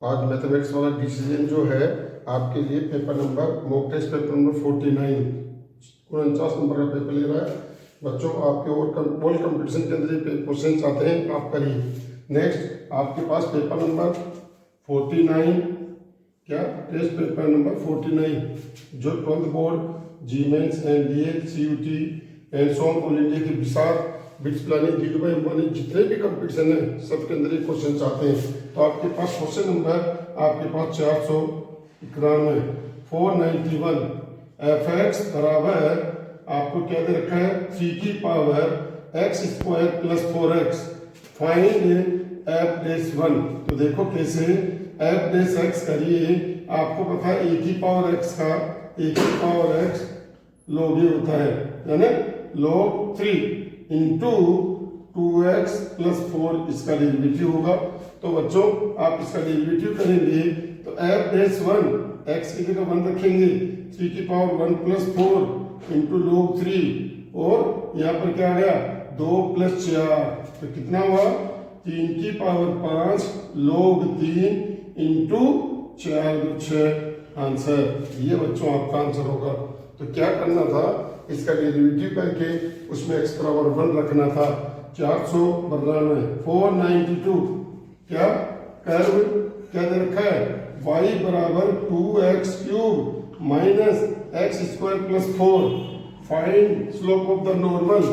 आज मैथमेटिक्स वाला डिसीजन जो है आपके लिए paper number mock test paper number 49 49 number का पेपर ले रहा है बच्चों। आपके और वर्ल्ड कंपटीशन के अंदर ये क्वेश्चन आते हैं, आप करिए। नेक्स्ट आपके पास पेपर नंबर 49 क्या टेस्ट पेपर नंबर 49 जो 12th board JEE mains NDA CUET and so all India के विशाल बिट्स प्लानिंग धीरूभाई अंबानी जितने भी कंपटीशन है सबके अंदर ये क्वेश्चन आते हैं। तो आपके पास क्वेश्चन नंबर आपके पास 491 491 एफ एक्स बराबर आपको क्या दे रखा है 3 की power x square plus 4x find F dash 1। तो देखो कैसे एफ डैश एक्स करिए, आपको पता है ए की पावर एक्स का ए की पावर एक्स log ये होता है यानी log 3 इंटू 2x प्लस 4 इसका डेरिवेटिव होगा। तो बच्चों आप इसका डेरिवेटिव करेंगे तो f डैश 1 x की जगह 1 रखेंगे 3 की पावर 1 प्लस 4 इंटू log 3 और यहाँ पर क्या आ गया 2 प्लस 4 तो कितना हुआ 3 की पावर 5 log 3 इंटू 4 6 आंसर। ये बच्चों आपका आंसर होगा। तो क्या करना था इसका डेरिवेटिव करके उसमें x बराबर 1 रखना था। 492 492 क्या कर्व क्या दे रखा है y बराबर 2x cube minus x square plus 4 find slope of the normal.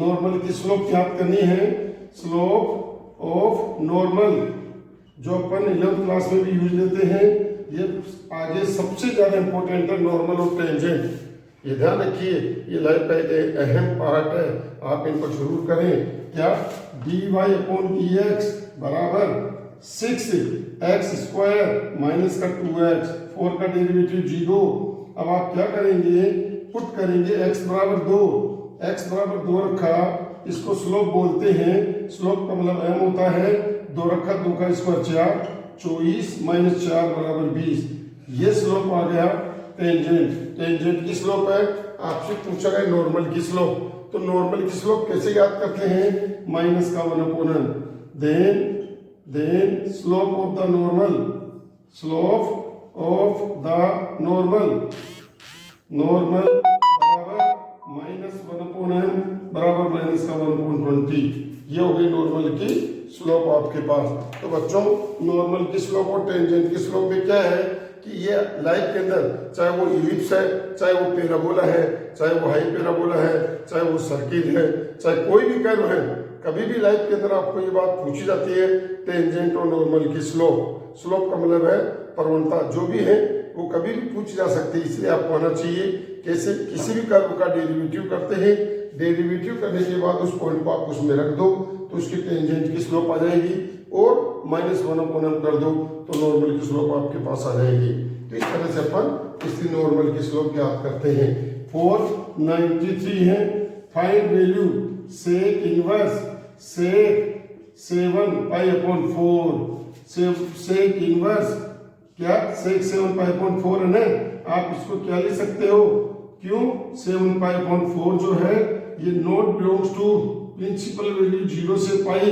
Normal की स्लोप ज्ञात करनी है। स्लोप ऑफ नॉर्मल जो अपन 11th क्लास में भी यूज लेते हैं, ये आगे सबसे ज्यादा इंपॉर्टेंट है नॉर्मल और टेंजेंट। ये ध्यान रखिए, ये लाइफ का एक अहम पार्ट है, आप इनको जरूर करें। क्या dy अपॉन dx बराबर 6x स्क्वायर माइनस का 2x 4 का डेरिवेटिव 0। अब आप क्या करेंगे पुट करेंगे x बराबर 2 रखा, इसको स्लोप बोलते हैं। स्लोप का मतलब m होता है 2 रखा 2 का स्क्वायर 4 24 माइनस 4 बराबर 20। ये स्लोप आ गया टेंजेंट। टेंजेंट की स्लोप है, आपसे पूछा गया नॉर्मल की स्लोप। तो नॉर्मल की स्लोप कैसे याद करते हैं माइनस का 1 upon then slope of the normal बराबर माइनस 1 अपॉन बराबर माइनस का 1 अपॉन 20। ये हो गई नॉर्मल की स्लोप आपके पास। तो बच्चों नॉर्मल की स्लोप और टेंजेंट की स्लोप में क्या है कि ये लाइफ के अंदर चाहे वो इलिप्स है, चाहे वो पैराबोला है, चाहे वो हाइपैराबोला है, चाहे वो सर्किल है, चाहे कोई भी कर्व है, कभी भी लाइफ के अंदर आपको ये बात पूछी जाती है टेंजेंट और नॉर्मल की स्लोप। स्लोप का मतलब है प्रवणता, जो भी है वो कभी भी पूछी जा सकती है, इसलिए आपको आना चाहिए कैसे किसी भी कर्व का डेरिवेटिव करते हैं। डेरिवेटिव करने के बाद उस पॉइंट को आप उसमें रख दो तो उसकी टेंजेंट की स्लोप आ जाएगी और -1 अपॉन कर दो तो नॉर्मल की स्लोप आपके पास आ जाएगी। तो इस तरह से अपन इसकी नॉर्मल की स्लोप ज्ञात करते हैं। 493 है find value sec inverse sec 7 pi upon 4 sec inverse क्या सेक 7 पाई अपॉन 4 है ना। आप इसको क्या ले सकते हो क्यों 7 पाई अपॉन 4 जो है ये not belongs to principal value 0 से पाई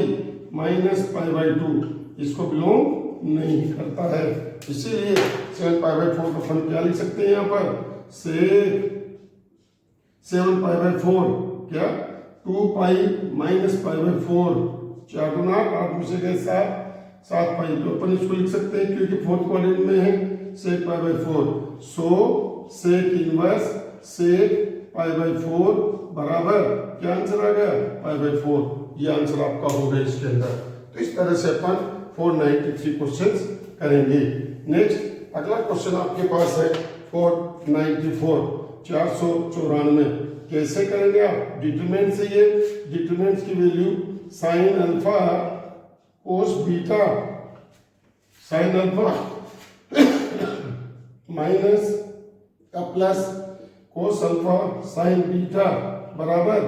माइनस पाई बाई 2, इसको बिलोंग नहीं करता है। इसीलिए 7 पाई बाई 4 का फन क्या लिख सकते हैं यहाँ पर सेक 7 पाई बाई 4 क्या 2 पाई माइनस पाई बाई 4 4 गुना 8 में से गए 7 पाई, तो अपन इसको लिख सकते हैं क्योंकि फोर्थ क्वाड्रेंट में है sec pi by 4। So sec inverse sec pi by 4 बराबर क्या आंसर आ गया पाई बाई 4। ये आंसर आपका हो गया इसके अंदर। तो इस तरह से अपन 493 क्वेश्चंस करेंगे। नेक्स्ट अगला क्वेश्चन आपके पास है 494 494 कैसे करेंगे आप डिटरमिनेंट से। ये डिटरमिनेंट की value sine alpha cos beta sine alpha minus का plus cos alpha sine beta बराबर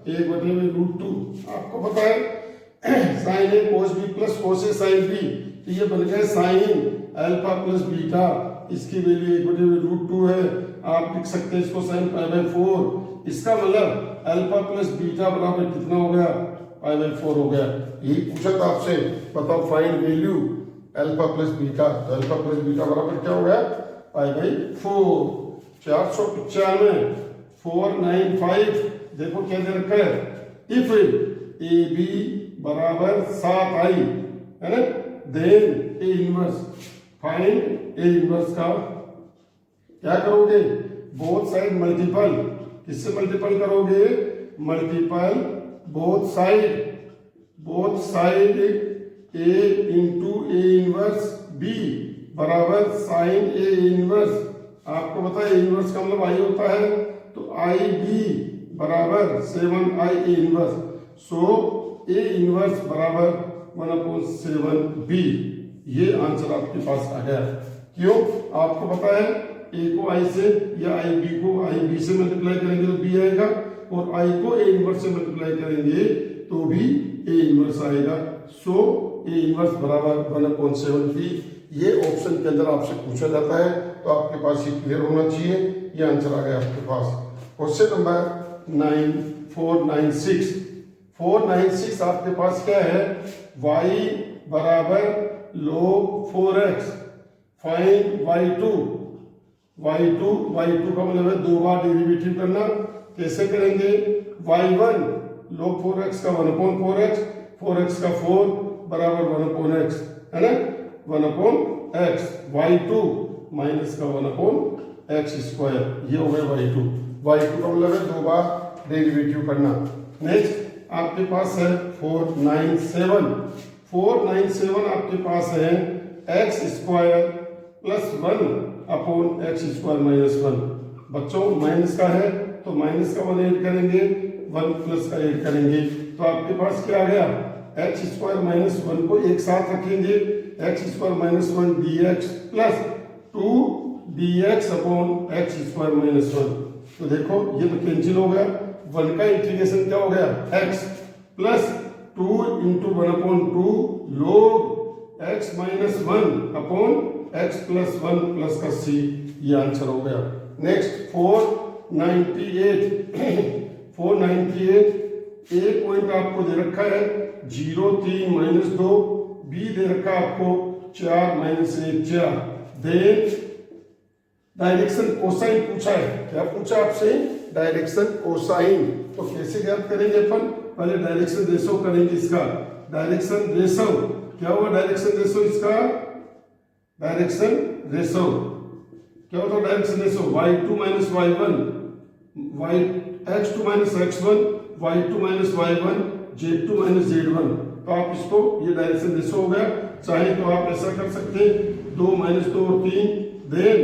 1/√2। आपको पता है sine A cos B plus cos A sine B, तो ये बन गया साइन अल्फा प्लस बीटा, इसकी वैल्यू 1/√2 है। आप लिख सकते हैं इसको साइन पाई बाई 4। इसका मतलब अल्फा प्लस बीटा बराबर कितना हो गया पाई बाई 4 हो गया। यही पूछा था आपसे, बताओ find value alpha plus beta, तो अल्फा प्लस बीटा बराबर क्या हो गया, पाई बाई 4। 495 495, देखो क्या दे रखा है, इफ ए बी बराबर 7i है ना, then A inverse, find A inverse का क्या करोगे, बोथ साइड मल्टीपल, किससे मल्टीपल करोगे, multiple both side A into A inverse B बराबर साइन ए इनवर्स, आपको पता है इनवर्स का मतलब आई होता है, तो आई बी बराबर 7i A inverse, so A inverse बराबर 1/7b, ये आंसर आपके पास आ गया। क्यों, आपको पता है ए को आई से या आई बी को आई बी से मल्टीप्लाई करेंगे तो बी आएगा, और आई को ए इनवर्स से मल्टीप्लाई करेंगे तो भी ए इनवर्स आएगा, सो ए इनवर्स बराबर 1/7b। ये ऑप्शन के अंदर आपसे पूछा जाता है, तो आपके पास ये क्लियर होना चाहिए, ये आंसर आ गया आपके पास। क्वेश्चन नंबर 496, 496 आपके पास क्या है, y बराबर log 4x, फाइंड y2 का मतलब है 2 बार डेरिवेटिव करना, कैसे करेंगे, y1 log 4x का 1/4x, 4x का 4 बराबर 1/x है ना, 1/x, y2 माइनस का 1/x स्क्वायर, ये हो गया y2 का मतलब है 2 बार डेरिवेटिव करना। नेक्स्ट आपके पास है 497 आपके पास है x square plus 1/x² minus 1, बच्चों माइनस का है तो माइनस का 1 ऐड करेंगे, 1 प्लस का ऐड करेंगे, तो आपके पास क्या आ गया, x² माइनस 1 को एक साथ रखेंगे, x² minus 1 dx plus 2 dx upon x² minus 1, तो देखो ये तो कैंसिल हो गया, 1 का इंटीग्रेशन क्या हो गया, x plus 2 into 1/2 log x minus 1 upon x plus 1 plus का c, ये आंसर हो गया। नेक्स्ट 498 एक पॉइंट आपको दे रखा है 0 3 माइनस 2, बी दे रखा है आपको 4 माइनस 1 4, देन डायरेक्शन कोसाइन पूछा है, क्या पूछा आपसे, डायरेक्शन कोसाइन, तो कैसे ज्ञात करेंगे अपन, पहले डायरेक्शन रेशो करेंगे इसका, डायरेक्शन रेशो क्या हुआ, डायरेक्शन रेशो इसका, डायरेक्शन रेशो क्या होता है, direction ratio y2 minus y1, x2 minus x1, y2 minus y1, z2 minus z1, तो आप इसको, ये डायरेक्शन रेशो हो गया, चाहे तो आप ऐसा कर सकते हैं 2 माइनस 2 और 3, देन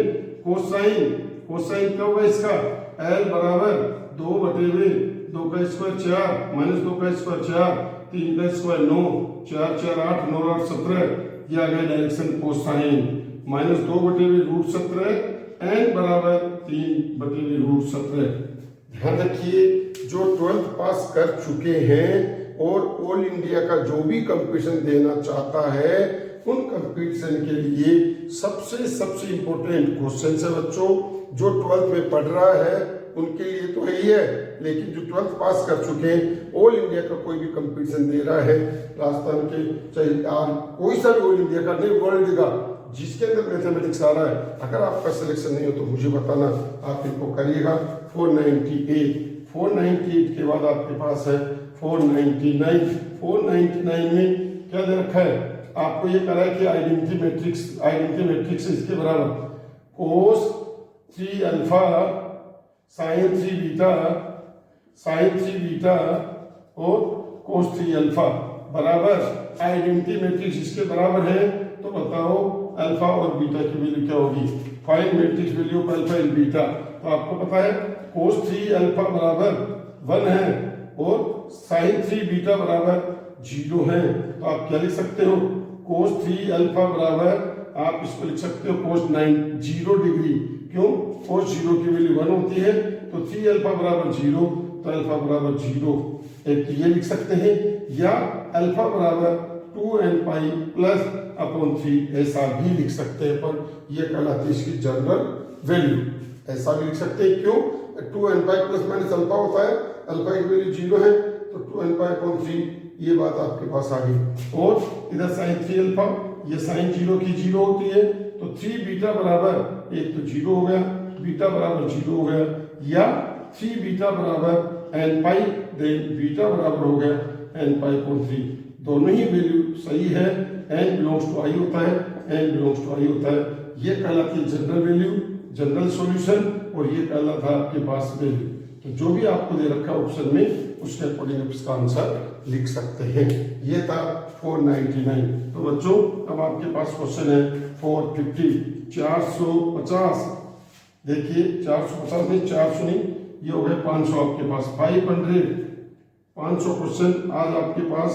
कोसाइन क्या होगा इसका, l बराबर 2/2 का स्क्वायर 4 माइनस 2 का स्क्वायर 4, 3 का स्क्वायर 9, 4 4 8 9 8 17, ये आ गया डायरेक्शन कोसाइन, माइनस 2/√17 n बराबर 3/√17। ध्यान रखिए, जो 12th पास कर चुके हैं और ऑल इंडिया का जो भी कंपटीशन देना चाहता है, उन कंपटीशन के लिए सबसे इंपॉर्टेंट क्वेश्चन है बच्चों, जो 12th में पढ़ रहा है उनके लिए तो है ही है, लेकिन जो 12th पास कर चुके हैं, ऑल इंडिया का कोई भी कंपटीशन दे रहा है, राजस्थान के चाहे कोई सा भी ऑल इंडिया का नहीं, वर्ल्ड का, जिसके अंदर मैथमेटिक्स आ रहा है, अगर आपका सिलेक्शन नहीं हो तो मुझे बताना, आप इनको करिएगा। 498 के बाद आपके पास है 499 में क्या दे रखा है, आपको ये कह रहा है कि आइडेंटिटी मैट्रिक्स इसके बराबर cos 3 अल्फा sin 3 बीटा और cos 3 अल्फा बराबर आइडेंटिटी मैट्रिक्स इसके बराबर है, तो बताओ अल्फा और बीटा की वैल्यू क्या होगी, find matrix value of alpha and beta, तो आपको पता है cos 3 अल्फा बराबर 1 है और sin 3 बीटा बराबर 0 है, तो आप क्या लिख सकते हो, cos 3 अल्फा बराबर, आप इसको लिख सकते हो cos 0 डिग्री, क्यों, cos 0 की वैल्यू 1 होती है, तो 3 अल्फा बराबर 0, तो अल्फा बराबर 0, एक तो ये लिख सकते हैं, या अल्फा बराबर 2n पाई प्लस अपॉन 3, ऐसा भी लिख सकते हैं, पर ये कहलाती है इसकी जनरल वैल्यू, ऐसा भी लिख सकते हैं, क्यों, 2n pi plus minus alpha होता है, अल्फा की वैल्यू 0 है, तो 2n पाई अपॉन 3, ये बात आपके पास आ गई, और इधर sin 3 अल्फा ये साइन जीरो की जीरो होती है, तो 3 बीटा बराबर एक तो जीरो हो गया, बीटा बराबर जीरो हो गया, या 3 बीटा बराबर एन पाई, देन बीटा बराबर हो गया एन पाई अपॉन 3। दोनों ही वैल्यू सही है, एन बिलोंग्स टू आई होता है, एन बिलोंग्स टू आई होता है। ये कहलाती है जनरल वैल्यू, जनरल सॉल्यूशन, और ये कहलाता है आपके पास वैल्यू। तो जो भी आपको दे रखा है ऑप्शन में, उसके अकॉर्डिंग आप इसका आंसर लिख सकते हैं। ये था 499। तो बच्चों अब आपके पास क्वेश्चन है 450, 450। देखिए 450 नहीं, 400 नहीं, ये हो गया 500 आपके पास, 500 क्वेश्चन आज आपके पास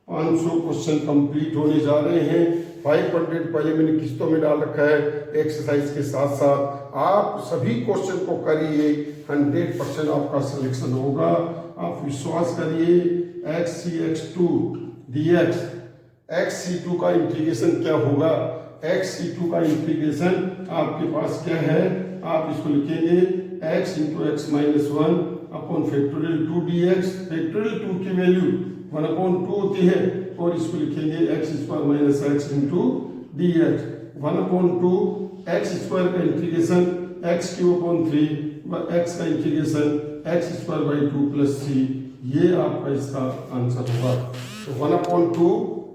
500 क्वेश्चन कंप्लीट होने जा रहे हैं। 500 पहले मैंने किस्तों में डाल रखा है एक्सरसाइज के साथ साथ। आप सभी क्वेश्चन को करिए, 100% आपका सिलेक्शन होगा। आप विश्वास करिए। xc(x2) dx, xc2 का इंटीग्रेशन क्या होगा? xc2 का इंटीग्रेशन आपके पास क्या है? आप इसको लिखेंगे x × x - 1 upon factorial 2 dx। Factorial 2 की वैल्यू 1/2 होती है, और इसको लिखेंगे x² - x × dx। 1/2 x² का इंटीग्रेशन x³ 3 x का इंटीग्रेशन x² 2 + 3। ये आपका इसका आंसर होगा। तो 1/2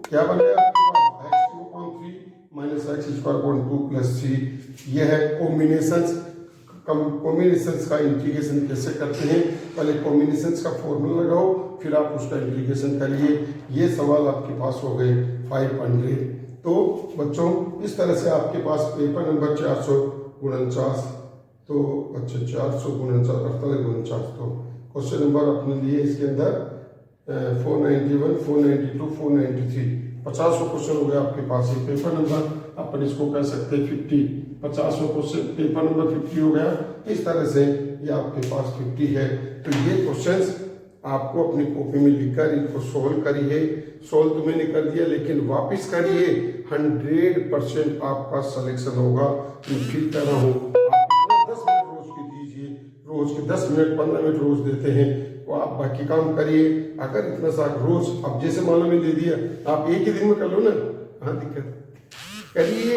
क्या बन गया x³ 3 - x² 2 + 3। यह है कॉम्बिनेशंस। कॉम्बिनेशंस का इंटीग्रेशन कैसे करते हैं? पहले कॉम्बिनेशंस का फॉर्मूला लगाओ, फिर आप उसका इंटीग्रेशन करिए। ये सवाल आपके पास हो गए 500। तो बच्चों इस तरह से आपके पास पेपर नंबर 449, तो अच्छा 449 4849, तो क्वेश्चन नंबर अपने लिए इसके अंदर 491 492 493 50 क्वेश्चन हो गए आपके पास। ये पेपर नंबर अपन इसको कह सकते हैं 50, 50 क्वेश्चन पेपर नंबर 50 हो गया। इस तरह से ये आपके पास 50 है। तो ये क्वेश्चंस आपको अपनी कॉपी में लिखकर इनको सोल्व करिए। सोल्व तो मैंने कर दिया, लेकिन वापस करिए, 100% आपका सिलेक्शन होगा। मैं फिर कह रहा हूँ, आप 10 मिनट रोज के दीजिए, रोज के 10 मिनट 15 मिनट रोज देते हैं, तो आप बाकी काम करिए। अगर इतना सा रोज, अब जैसे मानो में दे दिया, आप एक ही दिन में कर लो ना, हाँ दिक्कत करिए,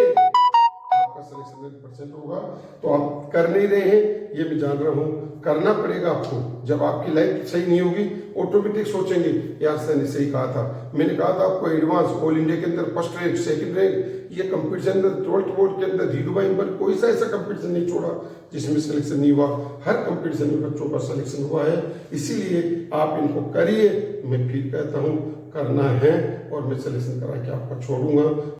आपका सिलेक्शन 100% होगा। तो आप कर नहीं रहे हैं, ये मैं जान रहा हूँ, करना पड़ेगा आपको। जब आपकी लाइफ सही नहीं होगी, ऑटोमेटिक सोचेंगे यार सर ने सही कहा था। मैंने कहा था आपको एडवांस ऑल इंडिया के अंदर फर्स्ट रैंक, सेकंड रैंक, ये कंपटीशन 12th बोर्ड के अंदर 0/1 कोई सा ऐसा कंपटीशन नहीं छोड़ा जिसमें सिलेक्शन नहीं हुआ। हर कंपटीशन में बच्चों का सिलेक्शन हुआ है। इसीलिए आप इनको करिए। मैं फिर कहता हूँ करना है, और मैं सिलेक्शन करा के आपको छोड़ूंगा।